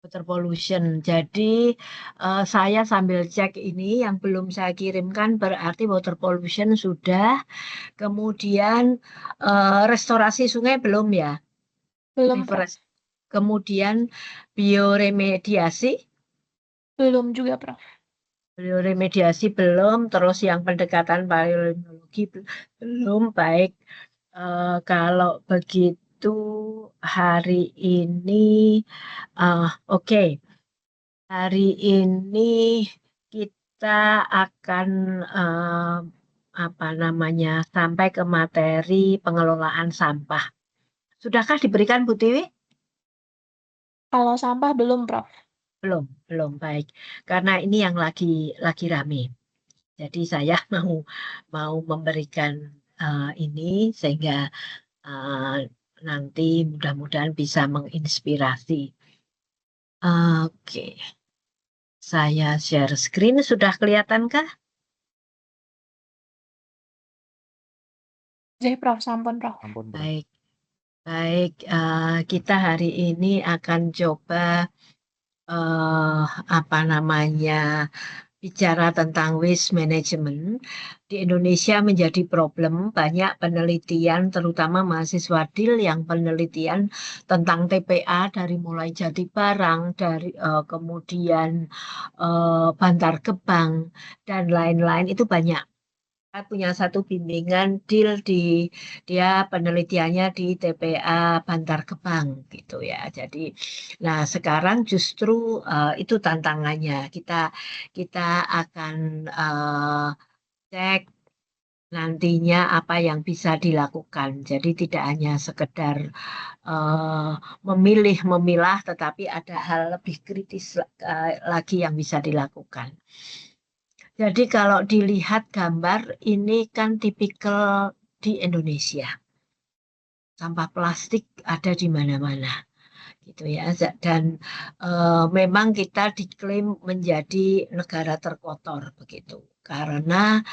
water pollution. Jadi saya sambil cek ini yang belum saya kirimkan berarti water pollution sudah. Kemudian restorasi sungai belum ya? Belum, River. Prof. Kemudian bioremediasi, Belum juga, Prof. bioremediasi belum. Terus yang pendekatan paleontologi belum. Baik. Kalau begitu hari ini, oke. Hari ini kita akan eh, apa namanya sampai ke materi pengelolaan sampah. Sudahkah diberikan Bu Tiwi? Kalau sampah belum, Prof. Belum, belum baik. Karena ini yang lagi rame. Jadi saya mau mau memberikan ini sehingga eh, nanti mudah-mudahan bisa menginspirasi. Oke, saya share screen. Sudah kelihatankah? Prof. Sampun, Prof. Ampun, Prof. Baik. Baik, kita hari ini akan coba apa namanya bicara tentang waste management. Di Indonesia menjadi problem banyak penelitian, terutama mahasiswa DIL yang penelitian tentang TPA dari mulai Jatibarang, dari kemudian Bantar Gebang dan lain-lain itu banyak. Saya punya satu bimbingan DIL dia penelitiannya di TPA Bantar Gebang gitu ya. Jadi, nah sekarang justru itu tantangannya. Kita akan cek nantinya apa yang bisa dilakukan. Jadi tidak hanya sekedar eh, memilah, tetapi ada hal lebih kritis lagi yang bisa dilakukan. Jadi kalau dilihat gambar ini kan tipikal di Indonesia. Sampah plastik ada di mana-mana gitu ya. Dan memang kita diklaim menjadi negara terkotor begitu. Karena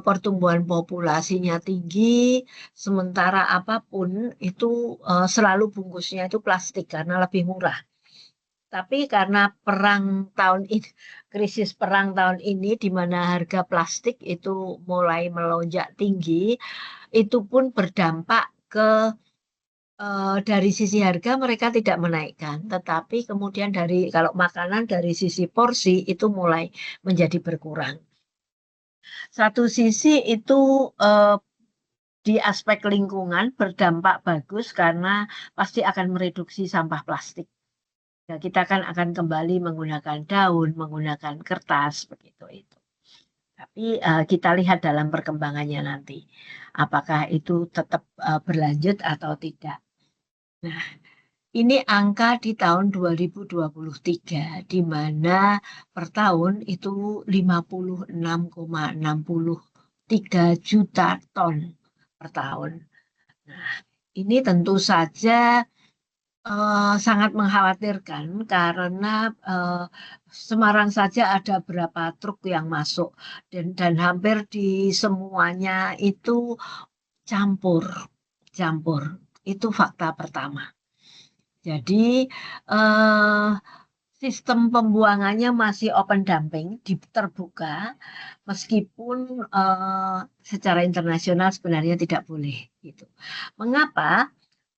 pertumbuhan populasinya tinggi, sementara apapun itu selalu bungkusnya itu plastik karena lebih murah. Tapi karena krisis perang tahun ini di mana harga plastik itu mulai melonjak tinggi, itu pun berdampak ke dari sisi harga mereka tidak menaikkan, tetapi kemudian kalau makanan dari sisi porsi itu mulai menjadi berkurang. Satu sisi itu eh, di aspek lingkungan berdampak bagus karena pasti akan mereduksi sampah plastik. Ya, kita kan akan kembali menggunakan daun, menggunakan kertas, begitu itu. Tapi kita lihat dalam perkembangannya nanti, apakah itu tetap berlanjut atau tidak. Nah, ini angka di tahun 2023, di mana per tahun itu 56,63 juta ton per tahun. Nah, ini tentu saja sangat mengkhawatirkan karena Semarang saja ada berapa truk yang masuk dan hampir di semuanya itu campur, campur. Itu fakta pertama. Jadi eh, sistem pembuangannya masih open dumping, terbuka, meskipun secara internasional sebenarnya tidak boleh. Gitu. Mengapa?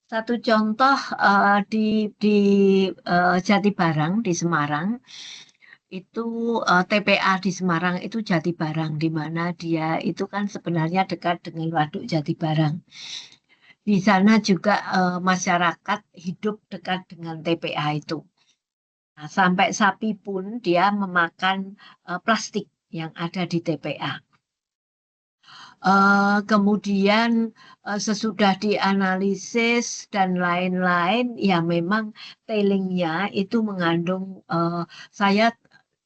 Satu contoh di Jatibarang di Semarang itu TPA di Semarang itu Jatibarang di mana dia itu kan sebenarnya dekat dengan Waduk Jatibarang. Di sana juga masyarakat hidup dekat dengan TPA itu. Nah, sampai sapi pun dia memakan plastik yang ada di TPA. Kemudian sesudah dianalisis dan lain-lain, ya memang tailingnya itu mengandung saya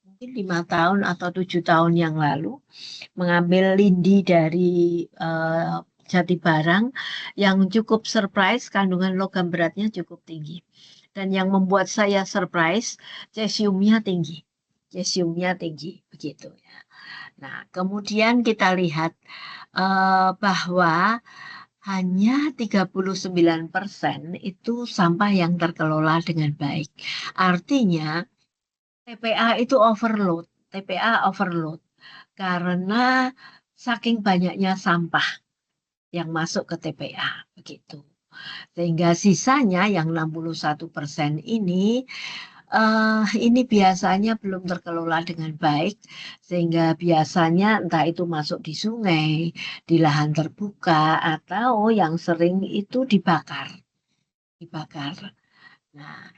mungkin 5 tahun atau 7 tahun yang lalu mengambil lindi dari eh, Jatibarang yang cukup surprise kandungan logam beratnya cukup tinggi dan yang membuat saya surprise cesiumnya tinggi begitu ya. Nah kemudian kita lihat bahwa hanya 39% itu sampah yang terkelola dengan baik. Artinya TPA itu overload, TPA overload karena saking banyaknya sampah yang masuk ke TPA begitu. Sehingga sisanya yang 61% ini biasanya belum terkelola dengan baik, sehingga biasanya entah itu masuk di sungai, di lahan terbuka, atau yang sering itu dibakar. Nah,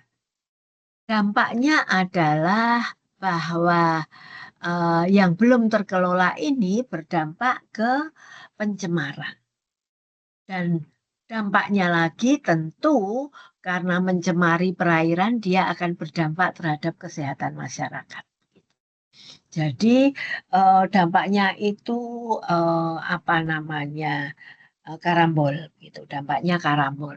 dampaknya adalah bahwa yang belum terkelola ini berdampak ke pencemaran. Dan dampaknya lagi tentu karena mencemari perairan dia akan berdampak terhadap kesehatan masyarakat. Jadi dampaknya itu karambol gitu. Dampaknya karambol.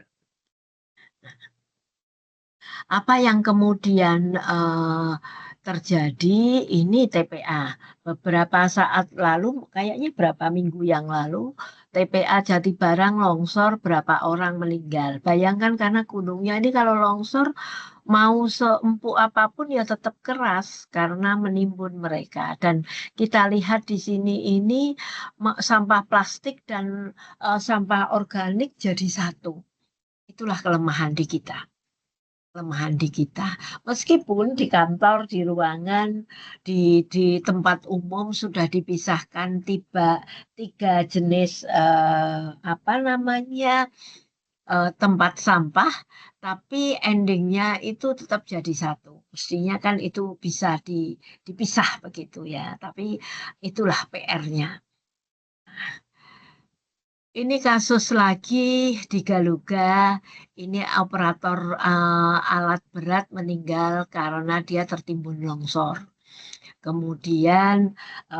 Apa yang kemudian terjadi ini TPA. Beberapa saat lalu, kayaknya berapa minggu yang lalu, TPA Jatibarang longsor, berapa orang meninggal. Bayangkan karena gunungnya ini kalau longsor mau seempuk apapun ya tetap keras karena menimbun mereka. Dan kita lihat di sini ini sampah plastik dan sampah organik jadi satu. Itulah kelemahan di kita. Meskipun di kantor, di ruangan, di tempat umum sudah dipisahkan tiga jenis tempat sampah, tapi endingnya itu tetap jadi satu. Mestinya kan itu bisa dipisah begitu ya, tapi itulah PR-nya. Ini kasus lagi di Galuga, ini operator alat berat meninggal karena dia tertimbun longsor. Kemudian,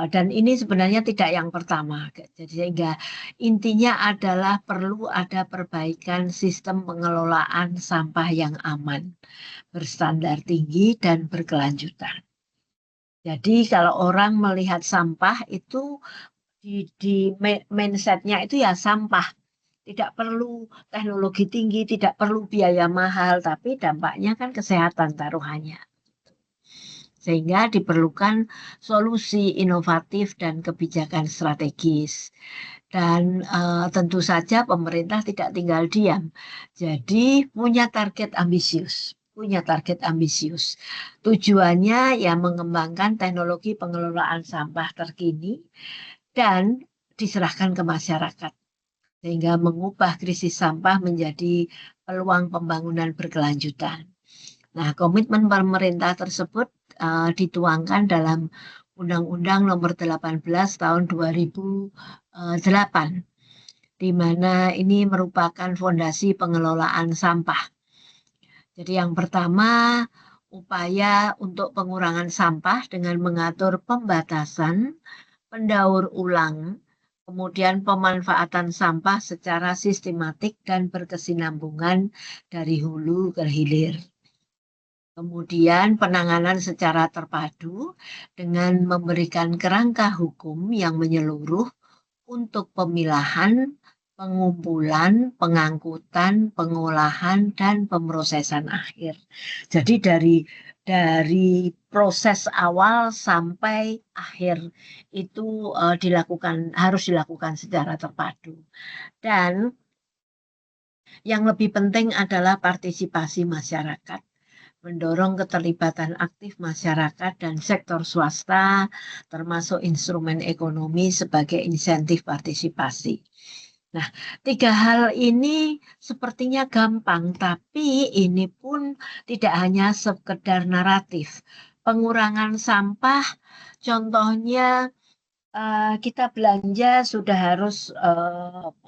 dan ini sebenarnya tidak yang pertama, jadi sehingga intinya adalah perlu ada perbaikan sistem pengelolaan sampah yang aman, berstandar tinggi dan berkelanjutan. Jadi kalau orang melihat sampah itu di mindsetnya itu ya sampah. Tidak perlu teknologi tinggi, tidak perlu biaya mahal, tapi dampaknya kan kesehatan taruhannya. Sehingga diperlukan solusi inovatif dan kebijakan strategis. Dan tentu saja pemerintah tidak tinggal diam. Jadi punya target ambisius. Tujuannya ya mengembangkan teknologi pengelolaan sampah terkini dan diserahkan ke masyarakat. Sehingga mengubah krisis sampah menjadi peluang pembangunan berkelanjutan. Nah, komitmen pemerintah tersebut dituangkan dalam Undang-Undang Nomor 18 Tahun 2008, di mana ini merupakan fondasi pengelolaan sampah. Jadi yang pertama, upaya untuk pengurangan sampah dengan mengatur pembatasan, pendaur ulang, kemudian pemanfaatan sampah secara sistematik dan berkesinambungan dari hulu ke hilir. Kemudian penanganan secara terpadu dengan memberikan kerangka hukum yang menyeluruh untuk pemilahan, pengumpulan, pengangkutan, pengolahan, dan pemrosesan akhir. Jadi dari proses awal sampai akhir itu harus dilakukan secara terpadu. Dan yang lebih penting adalah partisipasi masyarakat, mendorong keterlibatan aktif masyarakat dan sektor swasta, termasuk instrumen ekonomi sebagai insentif partisipasi. Nah, tiga hal ini sepertinya gampang, tapi ini pun tidak hanya sekedar naratif. Pengurangan sampah, contohnya kita belanja sudah harus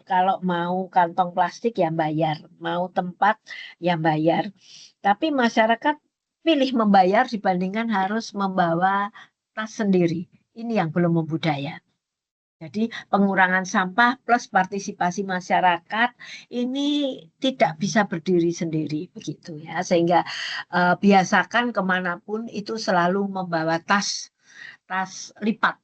kalau mau kantong plastik ya bayar, mau tempat ya bayar. Tapi masyarakat pilih membayar dibandingkan harus membawa tas sendiri. Ini yang belum membudaya. Jadi pengurangan sampah plus partisipasi masyarakat ini tidak bisa berdiri sendiri begitu ya. Sehingga biasakan kemanapun itu selalu membawa tas lipat.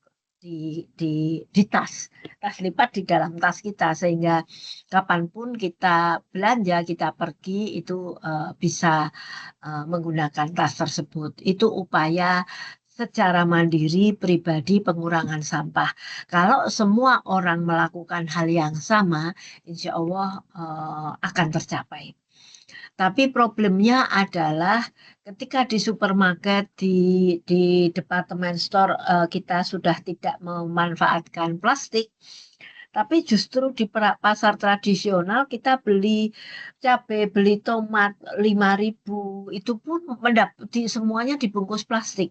di tas lipat di dalam tas kita, sehingga kapanpun kita belanja, kita pergi itu bisa menggunakan tas tersebut. Itu upaya secara mandiri pribadi pengurangan sampah. Kalau semua orang melakukan hal yang sama, insya Allah akan tercapai. Tapi problemnya adalah ketika di supermarket, di departemen store kita sudah tidak memanfaatkan plastik, tapi justru di pasar tradisional kita beli cabai, beli tomat 5.000, itu pun semuanya dibungkus plastik.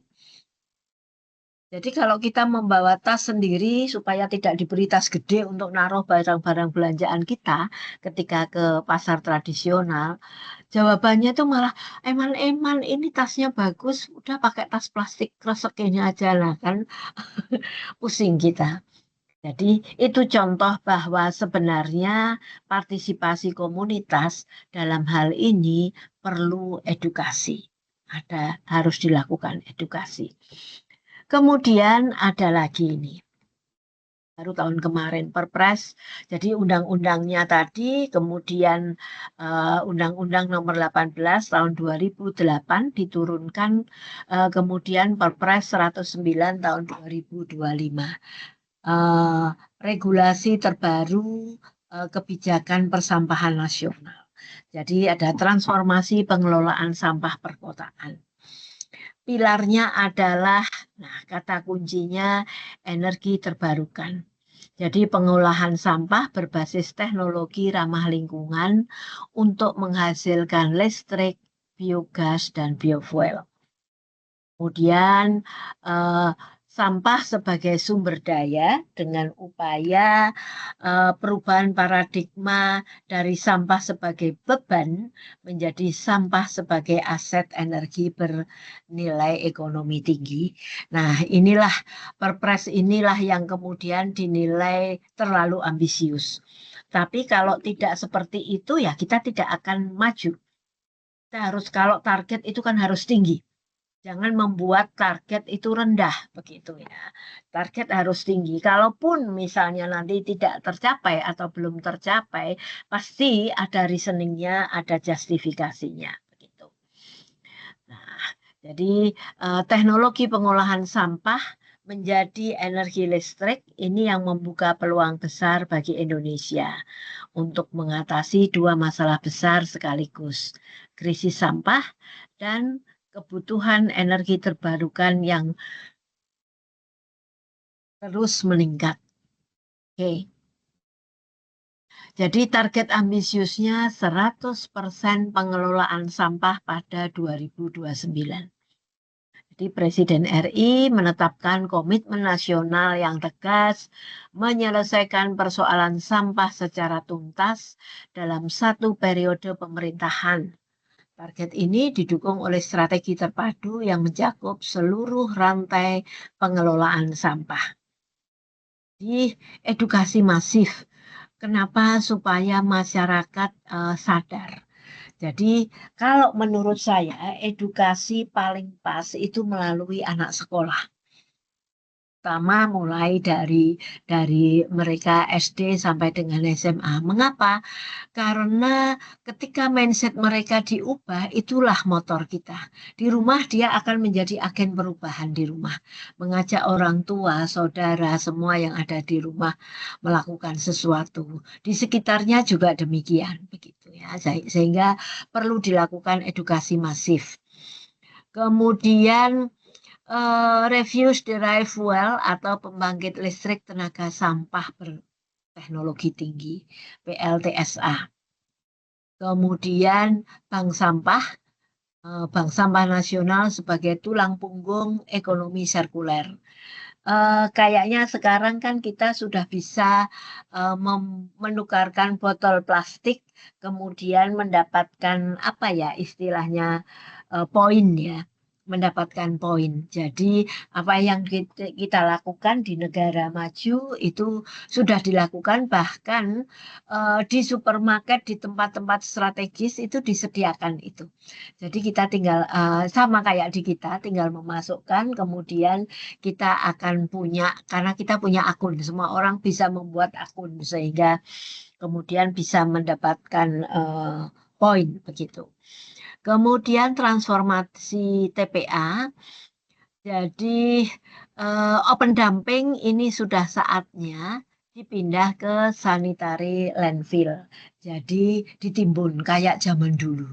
Jadi kalau kita membawa tas sendiri supaya tidak diberi tas gede untuk naruh barang-barang belanjaan kita ketika ke pasar tradisional, jawabannya itu malah, eman-eman ini tasnya bagus, udah pakai tas plastik kresek ini aja lah kan, pusing kita. Jadi itu contoh bahwa sebenarnya partisipasi komunitas dalam hal ini perlu edukasi. Harus dilakukan edukasi. Kemudian ada lagi ini, baru tahun kemarin Perpres, jadi undang-undangnya tadi, kemudian Undang-Undang Nomor 18 tahun 2008 diturunkan, kemudian Perpres 109 tahun 2025. Regulasi terbaru kebijakan persampahan nasional. Jadi ada transformasi pengelolaan sampah perkotaan. Pilarnya adalah, kata kuncinya energi terbarukan. Jadi pengolahan sampah berbasis teknologi ramah lingkungan untuk menghasilkan listrik, biogas, dan biofuel. Kemudian sampah sebagai sumber daya dengan upaya perubahan paradigma dari sampah sebagai beban menjadi sampah sebagai aset energi bernilai ekonomi tinggi. Nah, inilah Perpres inilah yang kemudian dinilai terlalu ambisius. Tapi kalau tidak seperti itu ya kita tidak akan maju. Kita harus, kalau target itu kan harus tinggi. Jangan membuat target itu rendah, begitu ya. Target harus tinggi. Kalaupun misalnya nanti tidak tercapai atau belum tercapai, pasti ada reasoningnya, ada justifikasinya, begitu. Nah, jadi teknologi pengolahan sampah menjadi energi listrik ini yang membuka peluang besar bagi Indonesia untuk mengatasi dua masalah besar sekaligus, krisis sampah dan kebutuhan energi terbarukan yang terus meningkat. Oke. Jadi target ambisiusnya 100% pengelolaan sampah pada 2029. Jadi Presiden RI menetapkan komitmen nasional yang tegas menyelesaikan persoalan sampah secara tuntas dalam satu periode pemerintahan. Target ini didukung oleh strategi terpadu yang mencakup seluruh rantai pengelolaan sampah. Di edukasi masif, kenapa? Supaya masyarakat sadar. Jadi kalau menurut saya edukasi paling pas itu melalui anak sekolah. Pertama mulai dari mereka SD sampai dengan SMA. Mengapa? Karena ketika mindset mereka diubah, itulah motor kita. Di rumah dia akan menjadi agen perubahan di rumah. Mengajak orang tua, saudara, semua yang ada di rumah melakukan sesuatu. Di sekitarnya juga demikian, begitu ya. Sehingga perlu dilakukan edukasi masif. Kemudian refuse derived fuel atau pembangkit listrik tenaga sampah berteknologi tinggi, PLTSA. Kemudian bank sampah nasional sebagai tulang punggung ekonomi sirkuler. Kayaknya sekarang kan kita sudah bisa menukarkan botol plastik, kemudian mendapatkan apa ya istilahnya poin ya. mendapatkan poin. Jadi apa yang kita lakukan di negara maju itu sudah dilakukan, bahkan di supermarket, di tempat-tempat strategis itu disediakan itu. Jadi kita tinggal sama kayak di kita, tinggal memasukkan, kemudian kita akan punya, karena kita punya akun, semua orang bisa membuat akun sehingga kemudian bisa mendapatkan poin begitu. Kemudian transformasi TPA, jadi open dumping ini sudah saatnya dipindah ke sanitary landfill. Jadi ditimbun kayak zaman dulu.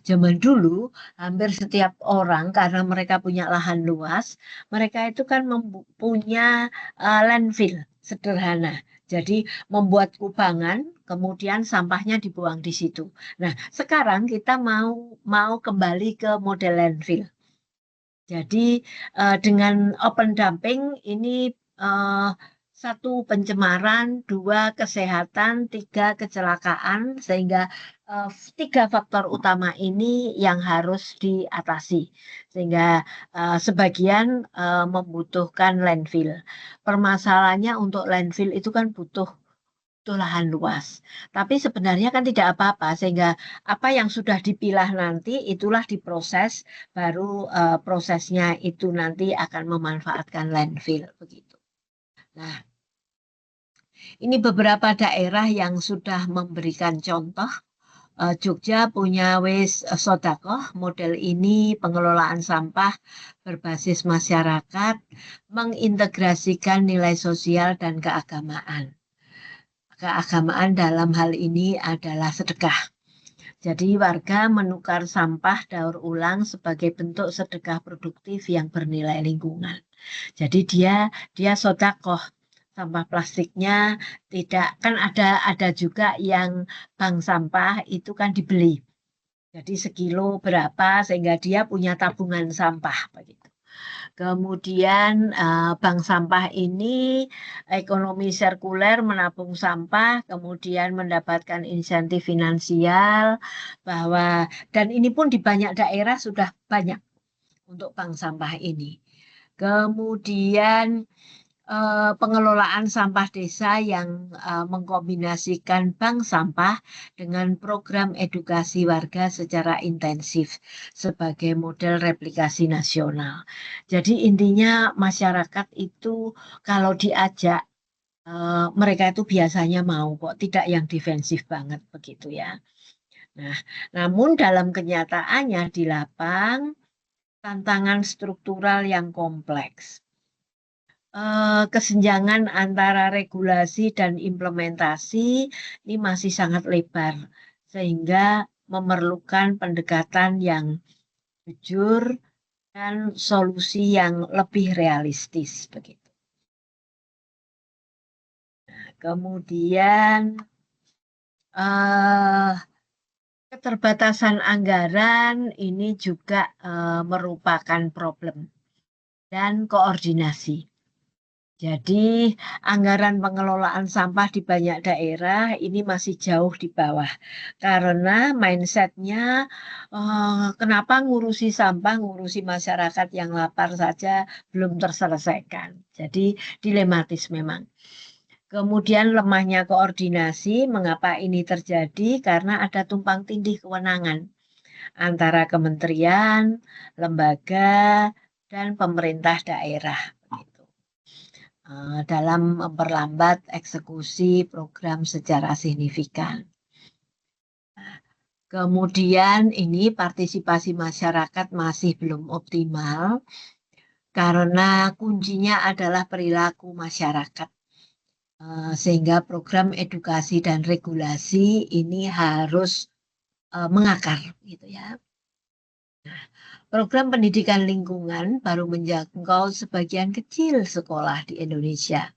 Zaman dulu hampir setiap orang karena mereka punya lahan luas, mereka itu kan punya landfill sederhana. Jadi membuat kubangan, kemudian sampahnya dibuang di situ. Nah, sekarang kita mau kembali ke model landfill. Jadi dengan open dumping ini satu pencemaran, dua kesehatan, tiga kecelakaan, sehingga tiga faktor utama ini yang harus diatasi. Sehingga sebagian membutuhkan landfill. Permasalahannya untuk landfill itu kan butuh lahan luas. Tapi sebenarnya kan tidak apa-apa, sehingga apa yang sudah dipilah nanti itulah diproses, baru prosesnya itu nanti akan memanfaatkan landfill begitu. Nah, ini beberapa daerah yang sudah memberikan contoh. Jogja punya Wis Sodakoh, model ini pengelolaan sampah berbasis masyarakat, mengintegrasikan nilai sosial dan keagamaan. Keagamaan dalam hal ini adalah sedekah. Jadi warga menukar sampah daur ulang sebagai bentuk sedekah produktif yang bernilai lingkungan. Jadi dia sodakoh, sampah plastiknya tidak, kan ada juga yang bank sampah itu kan dibeli. Jadi sekilo berapa sehingga dia punya tabungan sampah begitu. Kemudian bank sampah ini ekonomi sirkuler, menabung sampah, kemudian mendapatkan insentif finansial, dan ini pun di banyak daerah sudah banyak untuk bank sampah ini. Kemudian pengelolaan sampah desa yang mengkombinasikan bank sampah dengan program edukasi warga secara intensif sebagai model replikasi nasional. Jadi intinya masyarakat itu kalau diajak mereka itu biasanya mau kok, tidak yang defensif banget begitu ya. Nah, namun dalam kenyataannya di lapang tantangan struktural yang kompleks. Kesenjangan antara regulasi dan implementasi ini masih sangat lebar, sehingga memerlukan pendekatan yang jujur dan solusi yang lebih realistis begitu. Nah, kemudian keterbatasan anggaran ini juga merupakan problem dan koordinasi. Jadi anggaran pengelolaan sampah di banyak daerah ini masih jauh di bawah karena mindsetnya kenapa ngurusi sampah, ngurusi masyarakat yang lapar saja belum terselesaikan. Jadi dilematis memang. Kemudian lemahnya koordinasi, mengapa ini terjadi? Karena ada tumpang tindih kewenangan antara kementerian, lembaga, dan pemerintah daerah dalam memperlambat eksekusi program secara signifikan. Kemudian ini partisipasi masyarakat masih belum optimal karena kuncinya adalah perilaku masyarakat. Sehingga program edukasi dan regulasi ini harus mengakar gitu ya. Nah, program pendidikan lingkungan baru menjangkau sebagian kecil sekolah di Indonesia.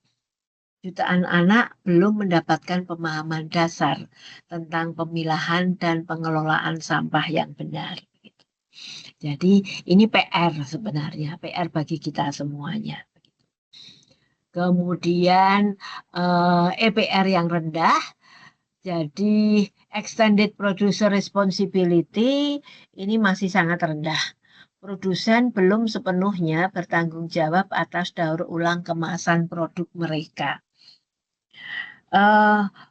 Jutaan anak belum mendapatkan pemahaman dasar tentang pemilahan dan pengelolaan sampah yang benar. Jadi ini PR sebenarnya, PR bagi kita semuanya. Kemudian EPR yang rendah, jadi Extended Producer Responsibility ini masih sangat rendah. produsen belum sepenuhnya bertanggung jawab atas daur ulang kemasan produk mereka.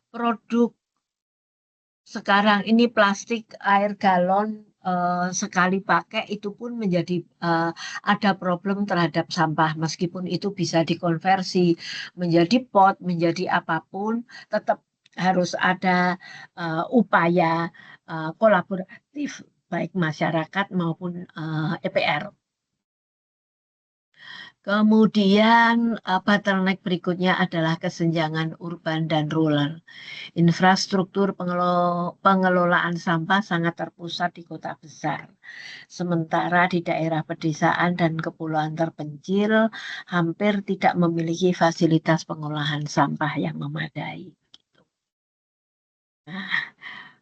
Produk sekarang ini plastik air galon sekali pakai itu pun menjadi ada problem terhadap sampah, meskipun itu bisa dikonversi menjadi pot, menjadi apapun, tetap harus ada upaya kolaboratif baik masyarakat maupun EPR. Kemudian bottleneck berikutnya adalah kesenjangan urban dan rural. Infrastruktur pengelolaan sampah sangat terpusat di kota besar. Sementara di daerah pedesaan dan kepulauan terpencil hampir tidak memiliki fasilitas pengolahan sampah yang memadai.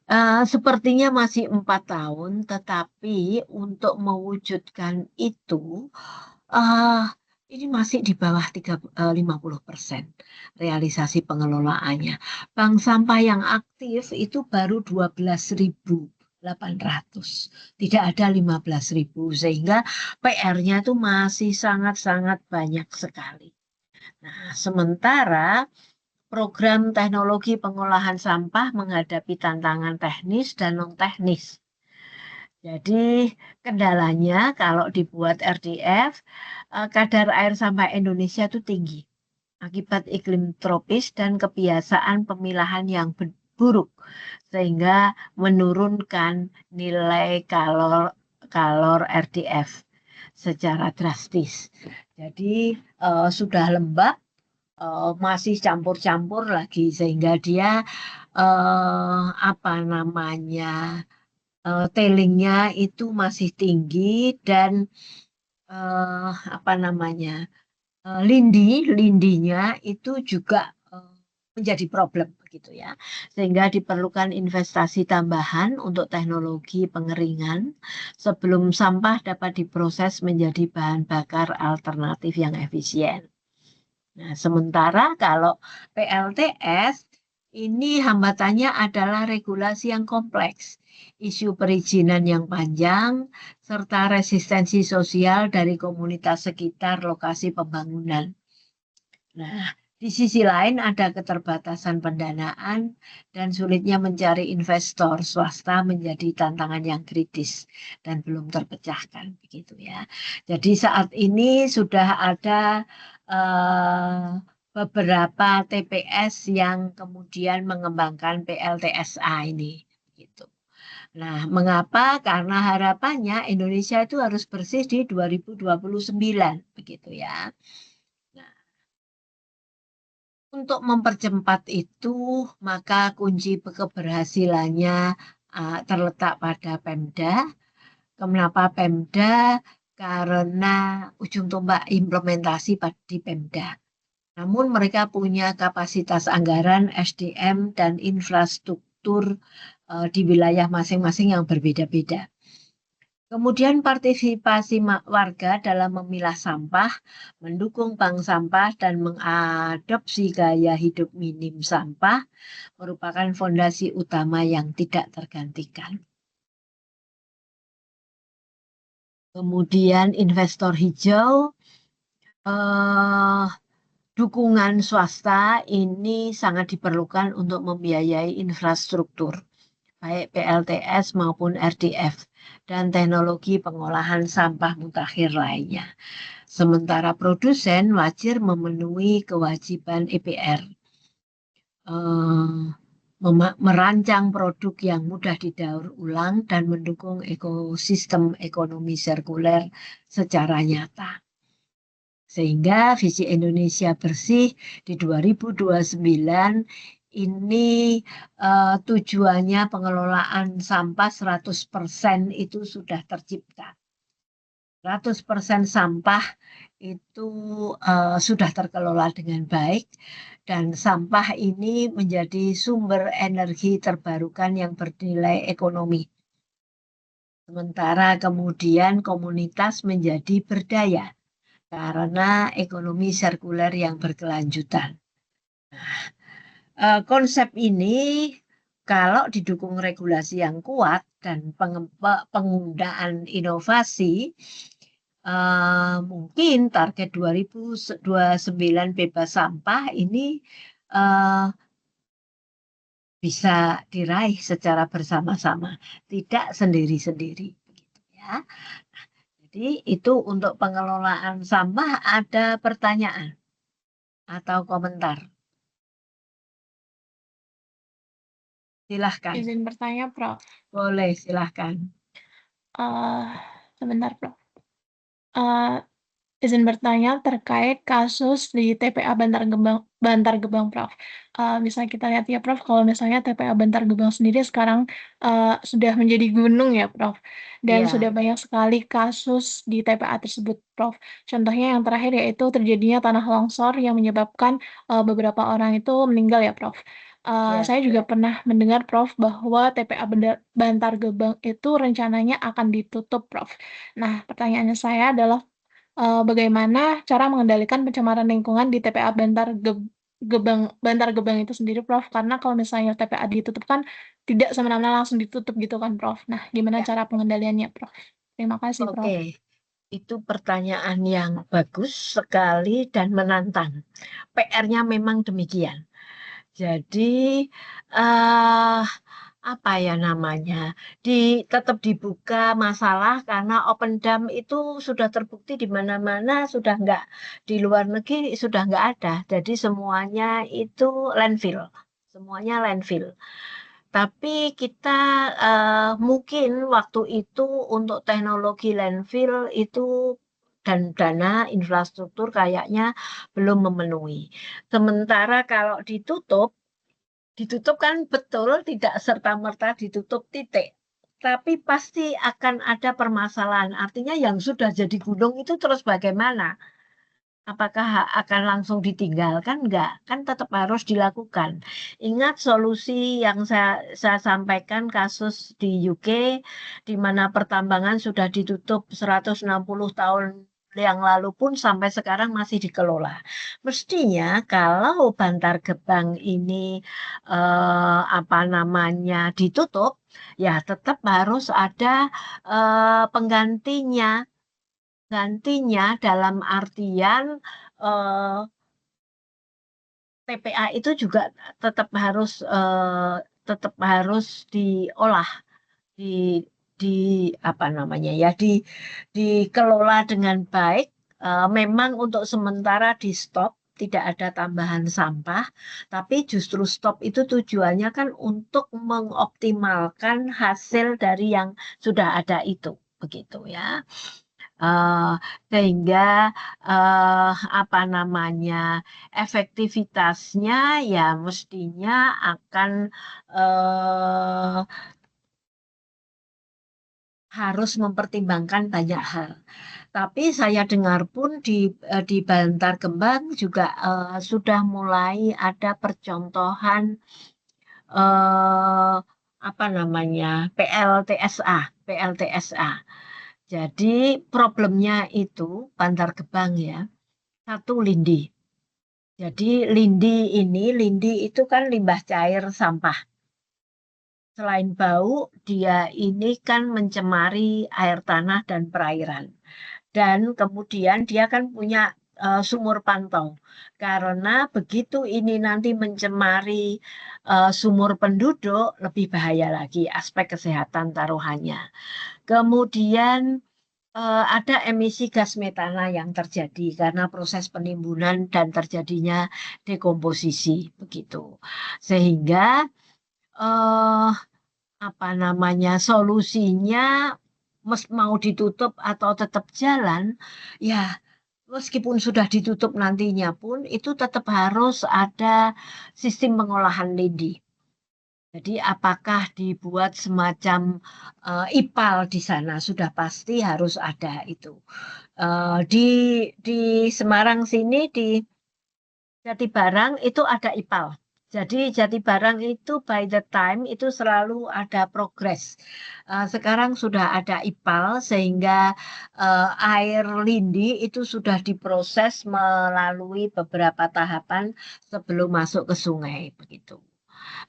Nah, sepertinya masih 4 tahun, tetapi untuk mewujudkan itu, ini masih di bawah 50% realisasi pengelolaannya. Bank sampah yang aktif itu baru 12.800, tidak ada 15.000, sehingga PR-nya itu masih sangat-sangat banyak sekali. Nah, sementara program teknologi pengolahan sampah menghadapi tantangan teknis dan non-teknis. Jadi kendalanya kalau dibuat RDF, kadar air sampah Indonesia itu tinggi akibat iklim tropis dan kebiasaan pemilahan yang buruk, sehingga menurunkan nilai kalor RDF secara drastis. Jadi sudah lembab, masih campur-campur lagi, sehingga dia tailingnya itu masih tinggi dan lindinya itu juga menjadi problem begitu ya, sehingga diperlukan investasi tambahan untuk teknologi pengeringan sebelum sampah dapat diproses menjadi bahan bakar alternatif yang efisien. Nah, sementara kalau PLTS ini hambatannya adalah regulasi yang kompleks, isu perizinan yang panjang, serta resistensi sosial dari komunitas sekitar lokasi pembangunan. Nah, di sisi lain ada keterbatasan pendanaan dan sulitnya mencari investor swasta menjadi tantangan yang kritis dan belum terpecahkan begitu ya. Jadi saat ini sudah ada beberapa TPS yang kemudian mengembangkan PLTSA ini gitu. Nah, mengapa? Karena harapannya Indonesia itu harus bersih di 2029 begitu ya. Untuk mempercepat itu, maka kunci keberhasilannya terletak pada Pemda. Kenapa Pemda? Karena ujung tombak implementasi di Pemda. Namun mereka punya kapasitas anggaran, SDM, dan infrastruktur di wilayah masing-masing yang berbeda-beda. Kemudian partisipasi warga dalam memilah sampah, mendukung bank sampah, dan mengadopsi gaya hidup minim sampah merupakan fondasi utama yang tidak tergantikan. Kemudian investor hijau, dukungan swasta ini sangat diperlukan untuk membiayai infrastruktur, baik PLTS maupun RDF, dan teknologi pengolahan sampah mutakhir lainnya. Sementara produsen wajib memenuhi kewajiban EPR, merancang produk yang mudah didaur ulang dan mendukung ekosistem ekonomi sirkuler secara nyata. Sehingga visi Indonesia bersih di 2029 ini tujuannya pengelolaan sampah 100% itu sudah tercipta. 100% sampah itu sudah terkelola dengan baik, dan sampah ini menjadi sumber energi terbarukan yang bernilai ekonomi. Sementara kemudian komunitas menjadi berdaya karena ekonomi sirkuler yang berkelanjutan. Nah, konsep ini kalau didukung regulasi yang kuat dan penggunaan inovasi, mungkin target 2029 bebas sampah ini bisa diraih secara bersama-sama, tidak sendiri-sendiri, begitu ya. Jadi itu untuk pengelolaan sampah, ada pertanyaan atau komentar? Silahkan, Izin bertanya, Prof. boleh silahkan. Sebentar, Prof. Izin bertanya terkait kasus di TPA Bantar Gebang, Prof. Bisa kita lihat ya, Prof, kalau misalnya TPA Bantar Gebang sendiri sekarang sudah menjadi gunung ya, Prof. Dan sudah Iya, banyak sekali kasus di TPA tersebut, Prof. Contohnya yang terakhir yaitu terjadinya tanah longsor yang menyebabkan beberapa orang itu meninggal ya, Prof. iya. Saya juga pernah mendengar, Prof, bahwa TPA Bantar Gebang itu rencananya akan ditutup, Prof. Nah, pertanyaannya saya adalah bagaimana cara mengendalikan pencemaran lingkungan di TPA Bantar Gebang itu sendiri, Prof? Karena kalau misalnya TPA ditutup kan tidak semena-mena langsung ditutup gitu kan, Prof. Nah, gimana Ya, cara pengendaliannya, Prof? Terima kasih, Prof. oke. Itu pertanyaan yang bagus sekali dan menantang. PR-nya memang demikian. Jadi, eh apa ya namanya, tetap dibuka masalah karena open dam itu sudah terbukti di mana-mana, sudah nggak, di luar negeri sudah nggak ada. Jadi semuanya itu landfill, semuanya landfill. Tapi kita mungkin waktu itu untuk teknologi landfill itu dan dana infrastruktur kayaknya belum memenuhi. Sementara kalau ditutup kan betul tidak serta-merta ditutup titik. Tapi pasti akan ada permasalahan. Artinya yang sudah jadi gunung itu terus bagaimana? Apakah akan langsung ditinggalkan? Enggak, kan tetap harus dilakukan. Ingat solusi yang saya sampaikan kasus di UK, di mana pertambangan sudah ditutup 160 tahun yang lalu pun sampai sekarang masih dikelola. Mestinya kalau Bantar Gebang ini apa namanya ditutup, ya tetap harus ada penggantinya. Gantinya dalam artian TPA itu juga tetap harus diolah, di di apa namanya ya, dikelola dengan baik. Memang untuk sementara di stop, tidak ada tambahan sampah, tapi justru stop itu tujuannya kan untuk mengoptimalkan hasil dari yang sudah ada itu, begitu ya. Eh, Sehingga apa namanya, efektivitasnya ya mestinya akan eh, harus mempertimbangkan banyak hal. Tapi saya dengar pun di Bantar Gebang juga sudah mulai ada percontohan eh, apa namanya, PLTSA. Jadi problemnya itu Bantar Gebang ya, satu lindi. Jadi lindi itu kan limbah cair sampah. Selain bau, dia ini kan mencemari air tanah dan perairan. Dan kemudian dia kan punya sumur pantau. Karena begitu ini nanti mencemari sumur penduduk, lebih bahaya lagi aspek kesehatan taruhannya. Kemudian ada emisi gas metana yang terjadi karena proses penimbunan dan terjadinya dekomposisi begitu. Sehingga eh, apa namanya, solusinya mau ditutup atau tetap jalan, ya meskipun sudah ditutup nantinya pun itu tetap harus ada sistem pengolahan lindi. Jadi apakah dibuat semacam IPAL di sana, sudah pasti harus ada itu. Di Semarang sini, di Jatibarang itu ada IPAL. Jadi Jatibarang itu by the time itu selalu ada progres. Sekarang sudah ada IPAL sehingga air lindi itu sudah diproses melalui beberapa tahapan sebelum masuk ke sungai begitu.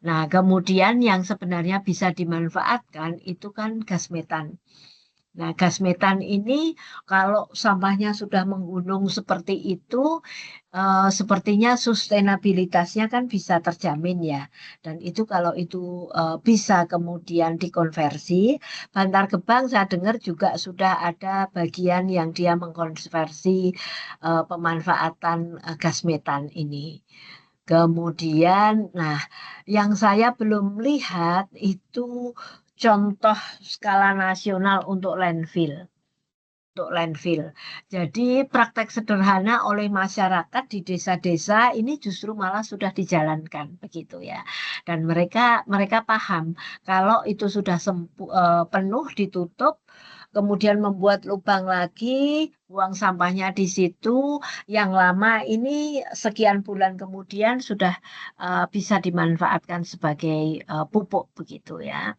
Nah, kemudian yang sebenarnya bisa dimanfaatkan itu kan gas metan. Nah, gas metan ini kalau sampahnya sudah menggunung seperti itu, sepertinya sustainabilitasnya kan bisa terjamin ya. Dan itu kalau itu bisa kemudian dikonversi, Bantar Gebang saya dengar juga sudah ada bagian yang dia mengkonversi pemanfaatan gas metan ini. Kemudian, nah, yang saya belum lihat itu contoh skala nasional untuk landfill. Untuk landfill. Jadi praktek sederhana oleh masyarakat di desa-desa ini justru malah sudah dijalankan begitu ya. Dan mereka mereka paham kalau itu sudah penuh ditutup, kemudian membuat lubang lagi, buang sampahnya di situ, yang lama ini sekian bulan kemudian sudah bisa dimanfaatkan sebagai pupuk begitu ya.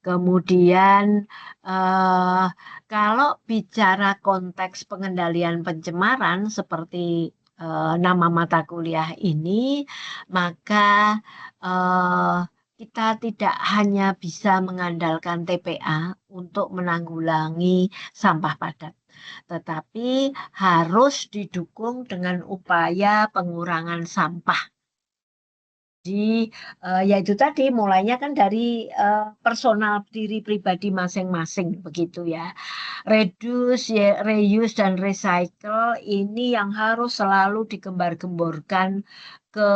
Kemudian eh, kalau bicara konteks pengendalian pencemaran seperti nama mata kuliah ini, maka eh, kita tidak hanya bisa mengandalkan TPA untuk menanggulangi sampah padat, tetapi harus didukung dengan upaya pengurangan sampah. Jadi, ya itu tadi mulainya kan dari personal diri pribadi masing-masing begitu ya. Reduce, ya, reuse dan recycle ini yang harus selalu digembar-gemborkan ke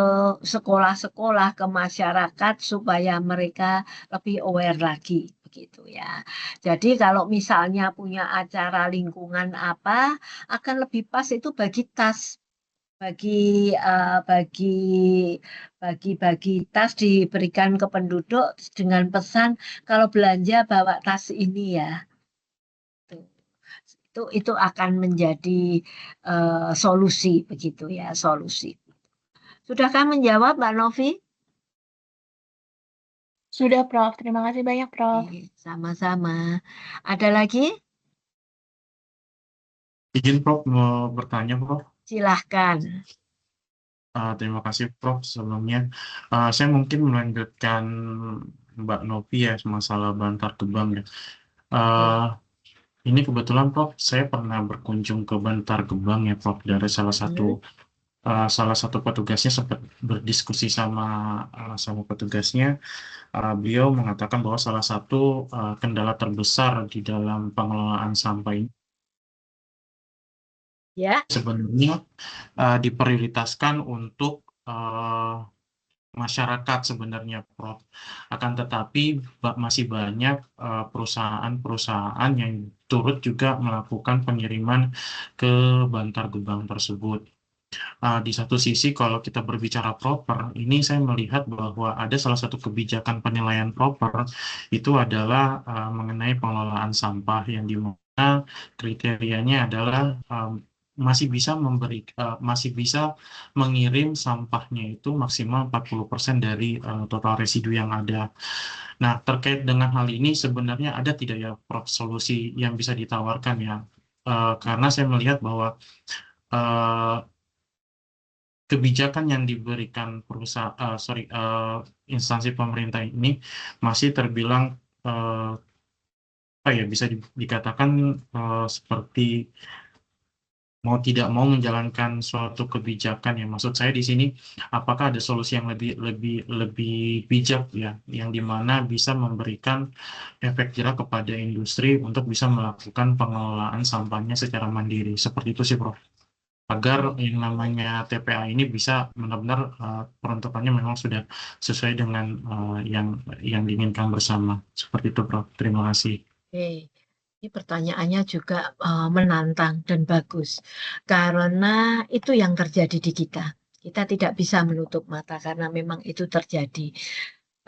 sekolah-sekolah, ke masyarakat supaya mereka lebih aware lagi begitu ya. Jadi kalau misalnya punya acara lingkungan apa, akan lebih pas itu bagi tas bagi bagi tas diberikan ke penduduk dengan pesan kalau belanja bawa tas ini ya. Tuh. Itu akan menjadi solusi begitu ya, solusi. Sudahkah menjawab Mbak Novi? Sudah, Prof. Terima kasih banyak, Prof. Sama-sama. Ada lagi? Izin Prof mau bertanya Prof. Silahkan. Terima kasih Prof sebelumnya. Saya mungkin melanjutkan Mbak Novi ya masalah Bantar Gebang ya. Uh, ini kebetulan Prof, saya pernah berkunjung ke Bantar Gebang ya Prof dari salah satu petugasnya sempat berdiskusi sama petugasnya. Beliau mengatakan bahwa salah satu kendala terbesar di dalam pengelolaan sampah ini Ya. sebenarnya diprioritaskan untuk masyarakat sebenarnya, Prof. Akan tetapi masih banyak perusahaan-perusahaan yang turut juga melakukan pengiriman ke Bantar Gebang tersebut. Di satu sisi, kalau kita berbicara proper, ini saya melihat bahwa ada salah satu kebijakan penilaian proper itu adalah mengenai pengelolaan sampah yang dimana kriterianya adalah masih bisa mengirim sampahnya itu maksimal 40% dari total residu yang ada. Nah, terkait dengan hal ini sebenarnya ada tidak ya Prof solusi yang bisa ditawarkan ya? Karena saya melihat bahwa eh, kebijakan yang diberikan instansi pemerintah ini masih terbilang bisa dikatakan seperti mau tidak mau menjalankan suatu kebijakan ya. Maksud saya di sini apakah ada solusi yang lebih lebih lebih bijak ya, yang dimana bisa memberikan efek jerah kepada industri untuk bisa melakukan pengelolaan sampahnya secara mandiri. Seperti itu sih, Prof. Agar yang namanya TPA ini bisa benar-benar peruntukannya memang sudah sesuai dengan yang diinginkan bersama. Seperti itu, Prof. Terima kasih. Oke. Ini pertanyaannya juga menantang dan bagus karena itu yang terjadi di kita. Kita tidak bisa menutup mata karena memang itu terjadi.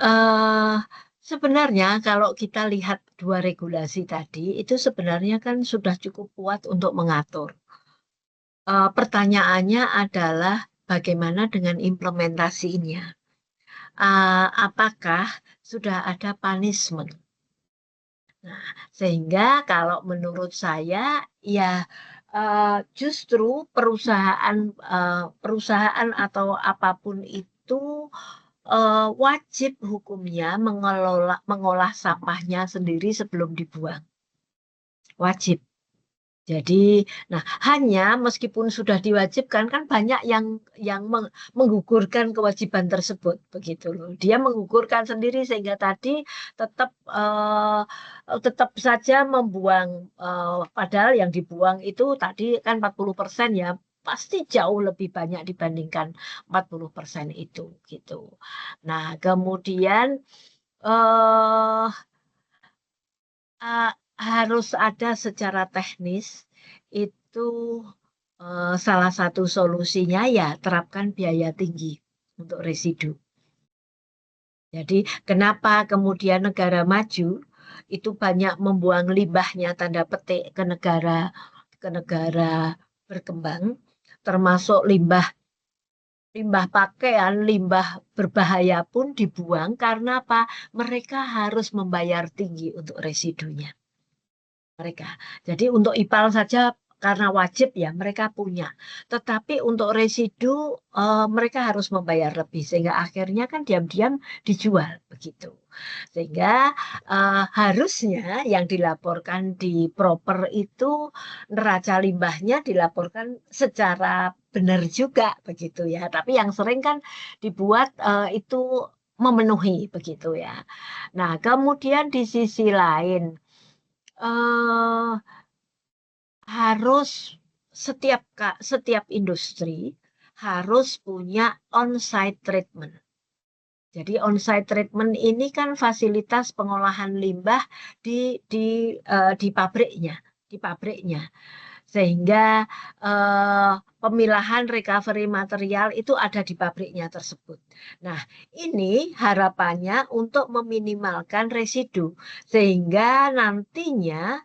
eh Sebenarnya kalau kita lihat dua regulasi tadi itu sebenarnya kan sudah cukup kuat untuk mengatur. Pertanyaannya adalah bagaimana dengan implementasinya? Apakah sudah ada punishment? Nah, sehingga kalau menurut saya ya justru perusahaan atau apapun itu wajib hukumnya mengolah sampahnya sendiri sebelum dibuang. Wajib. Jadi, nah hanya meskipun sudah diwajibkan kan banyak yang menggugurkan kewajiban tersebut begitu loh. Dia menggugurkan sendiri sehingga tadi tetap saja membuang padahal yang dibuang itu tadi kan 40% ya pasti jauh lebih banyak dibandingkan 40% itu gitu. Nah, kemudian harus ada secara teknis itu salah satu solusinya ya terapkan biaya tinggi untuk residu. Jadi kenapa kemudian negara maju itu banyak membuang limbahnya tanda petik ke negara berkembang, termasuk limbah pakaian, limbah berbahaya pun dibuang karena apa? Mereka harus membayar tinggi untuk residunya. Mereka. Jadi untuk IPAL saja karena wajib ya mereka punya. Tetapi untuk residu mereka harus membayar lebih sehingga akhirnya kan diam-diam dijual begitu. Sehingga harusnya yang dilaporkan di proper itu neraca limbahnya dilaporkan secara benar juga begitu ya. Tapi yang sering kan dibuat itu memenuhi begitu ya. Nah, kemudian di sisi lain harus setiap industri harus punya on-site treatment. Jadi on-site treatment ini kan fasilitas pengolahan limbah di pabriknya. Sehingga pemilahan recovery material itu ada di pabriknya tersebut. Nah, ini harapannya untuk meminimalkan residu sehingga nantinya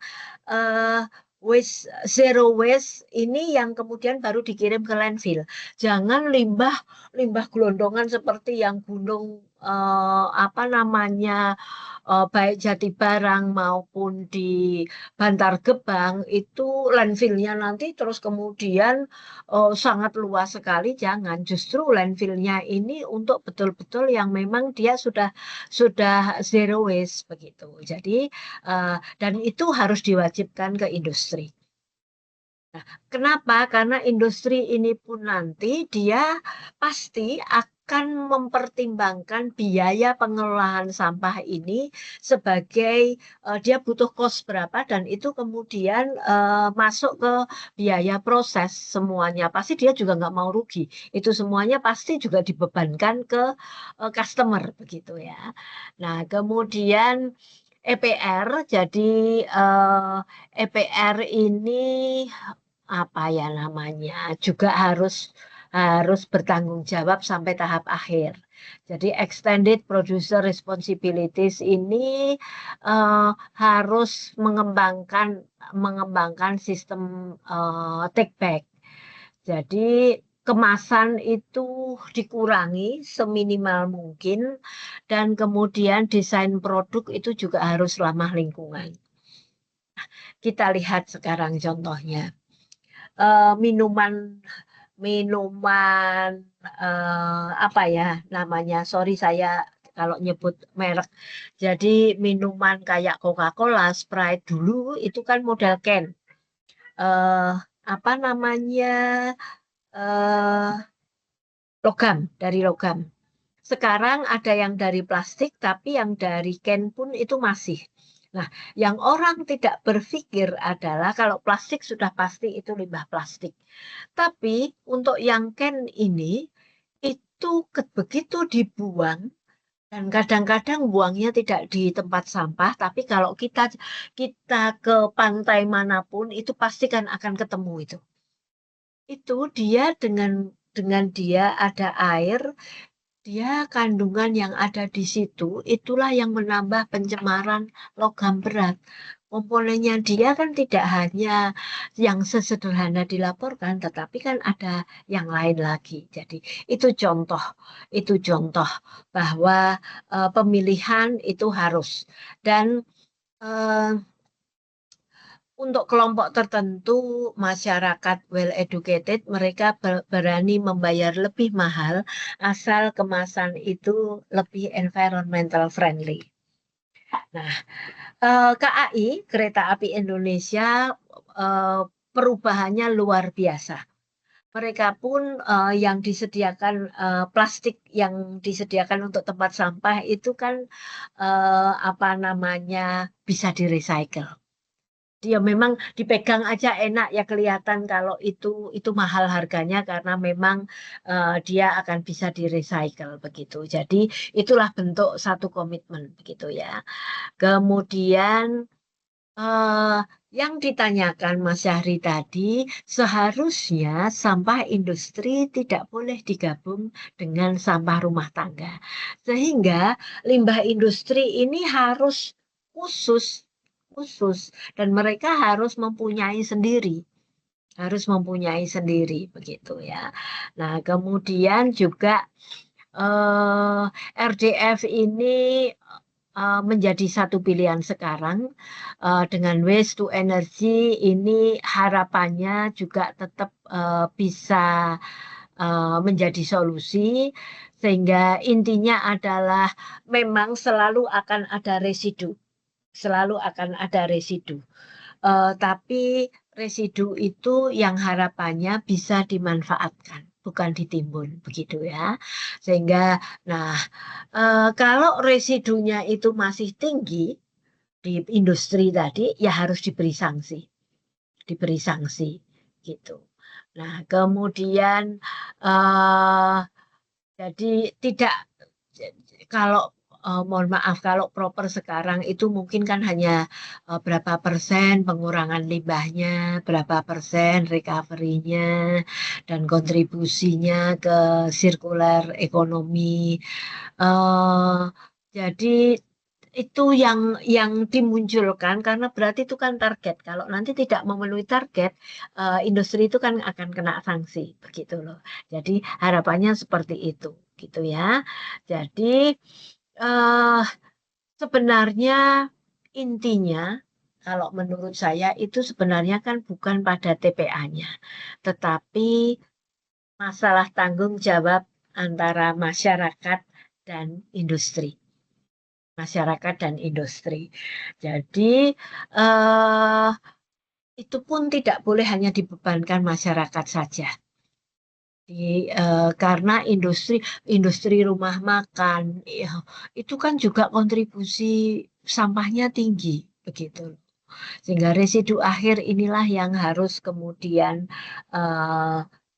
zero waste ini yang kemudian baru dikirim ke landfill. Jangan limbah gelondongan seperti yang gunung baik Jatibarang maupun di Bantar Gebang itu landfillnya nanti terus kemudian sangat luas sekali. Jangan, justru landfillnya ini untuk betul-betul yang memang dia sudah zero waste begitu. Jadi dan itu harus diwajibkan ke industri. Nah, kenapa? Karena industri ini pun nanti dia pasti akan mempertimbangkan biaya pengelolaan sampah ini sebagai dia butuh cost berapa dan itu kemudian masuk ke biaya proses semuanya. Pasti dia juga nggak mau rugi. Itu semuanya pasti juga dibebankan ke customer begitu ya. Nah, kemudian EPR, jadi EPR ini apa ya namanya juga harus bertanggung jawab sampai tahap akhir. Jadi extended producer responsibilities ini harus mengembangkan sistem take back. Jadi kemasan itu dikurangi seminimal mungkin dan kemudian desain produk itu juga harus ramah lingkungan. Kita lihat sekarang contohnya. Minuman apa ya namanya, sorry saya kalau nyebut merek. Jadi minuman kayak Coca-Cola, Sprite dulu itu kan model can. Apa namanya dari logam. Sekarang ada yang dari plastik, tapi yang dari can pun itu masih. Nah, yang orang tidak berpikir adalah kalau plastik sudah pasti itu limbah plastik. Tapi untuk yang can ini, itu begitu dibuang, dan kadang-kadang buangnya tidak di tempat sampah, tapi kalau kita ke pantai manapun, itu pasti kan akan ketemu itu. Itu dia dengan dia ada air, dia kandungan yang ada di situ, itulah yang menambah pencemaran logam berat. Komponennya dia kan tidak hanya yang sesederhana dilaporkan, tetapi kan ada yang lain lagi. Jadi itu contoh bahwa pemilihan itu harus. Dan untuk kelompok tertentu, masyarakat well educated, mereka berani membayar lebih mahal asal kemasan itu lebih environmental friendly. Nah, KAI, Kereta Api Indonesia, perubahannya luar biasa. Mereka pun yang disediakan plastik yang disediakan untuk tempat sampah itu kan bisa di-recycle. Dia memang dipegang aja enak ya, kelihatan kalau itu mahal harganya karena memang dia akan bisa di-recycle begitu. Jadi itulah bentuk satu komitmen begitu ya. Kemudian yang ditanyakan Mas Syahri tadi, seharusnya sampah industri tidak boleh digabung dengan sampah rumah tangga. Sehingga limbah industri ini harus khusus dan mereka harus mempunyai sendiri. Begitu ya. Nah, kemudian juga RDF ini menjadi satu pilihan sekarang dengan waste to energy ini harapannya juga tetap bisa menjadi solusi, sehingga intinya adalah memang selalu akan ada residu, tapi residu itu yang harapannya bisa dimanfaatkan, bukan ditimbun begitu ya. Sehingga kalau residunya itu masih tinggi di industri tadi, ya harus diberi sanksi gitu. Nah, kemudian jadi tidak, kalau mohon maaf, kalau proper sekarang itu mungkin kan hanya berapa persen pengurangan limbahnya, berapa persen recovery-nya, dan kontribusinya ke circular ekonomi. Jadi itu yang dimunculkan karena berarti itu kan target. Kalau nanti tidak memenuhi target, industri itu kan akan kena sanksi begitu loh. Jadi harapannya seperti itu gitu ya. Jadi sebenarnya intinya kalau menurut saya itu sebenarnya kan bukan pada TPA-nya, tetapi masalah tanggung jawab antara masyarakat dan industri. Jadi itu pun tidak boleh hanya dibebankan masyarakat saja. Karena industri rumah makan itu kan juga kontribusi sampahnya tinggi begitu. Sehingga residu akhir inilah yang harus kemudian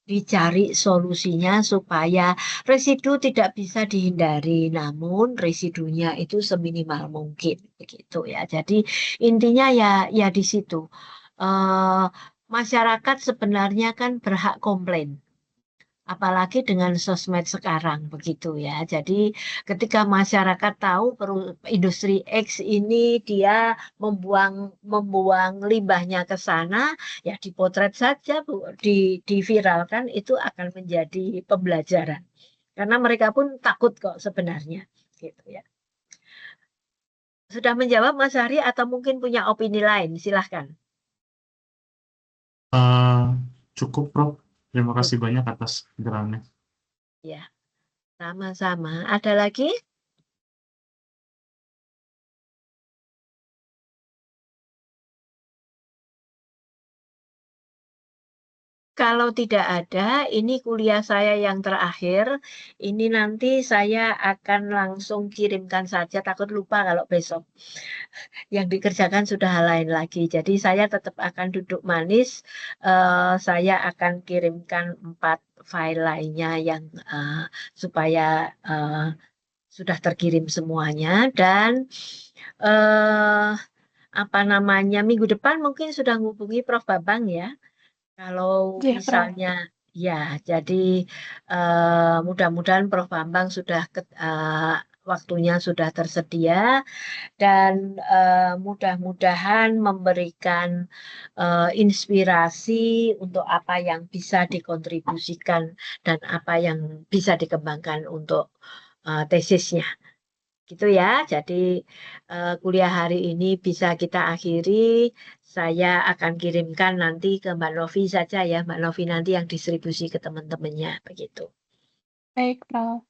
dicari solusinya supaya residu tidak bisa dihindari, namun residunya itu seminimal mungkin begitu ya. Jadi intinya ya di situ. Masyarakat sebenarnya kan berhak komplain, apalagi dengan sosmed sekarang begitu ya. Jadi ketika masyarakat tahu industri X ini dia membuang limbahnya ke sana, ya dipotret saja Bu, diviralkan, itu akan menjadi pembelajaran. Karena mereka pun takut kok sebenarnya gitu ya. Sudah menjawab Mas Hari atau mungkin punya opini lain? Silahkan. Cukup, Prof. Terima kasih banyak atas pencerahannya. Ya, sama-sama. Ada lagi? Kalau tidak ada, ini kuliah saya yang terakhir. Ini nanti saya akan langsung kirimkan saja, takut lupa kalau besok. Yang dikerjakan sudah hal lain lagi. Jadi saya tetap akan duduk manis. Saya akan kirimkan 4 file lainnya yang supaya sudah terkirim semuanya. Dan minggu depan mungkin sudah menghubungi Prof. Bambang ya. Kalau Iya, Prof. misalnya ya, jadi mudah-mudahan Prof. Bambang sudah waktunya sudah tersedia, dan mudah-mudahan memberikan inspirasi untuk apa yang bisa dikontribusikan dan apa yang bisa dikembangkan untuk tesisnya. Gitu ya. Jadi kuliah hari ini bisa kita akhiri. Saya akan kirimkan nanti ke Mbak Novi saja ya. Mbak Novi nanti yang distribusi ke teman-temannya begitu. Baik, Prof.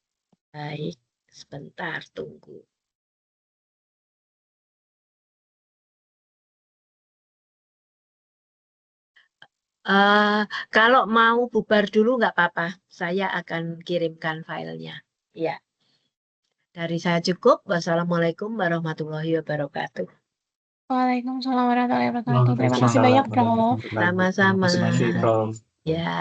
Baik, sebentar tunggu. Kalau mau bubar dulu nggak apa-apa. Saya akan kirimkan filenya. Ya, dari saya cukup. Wassalamualaikum warahmatullahi wabarakatuh. Waalaikumsalam warahmatullahi wabarakatuh. Terima kasih Waalaikumsalam banyak, Prof. warahmatullahi wabarakatuh. Sama-sama. Terima kasih, Prof. Ya.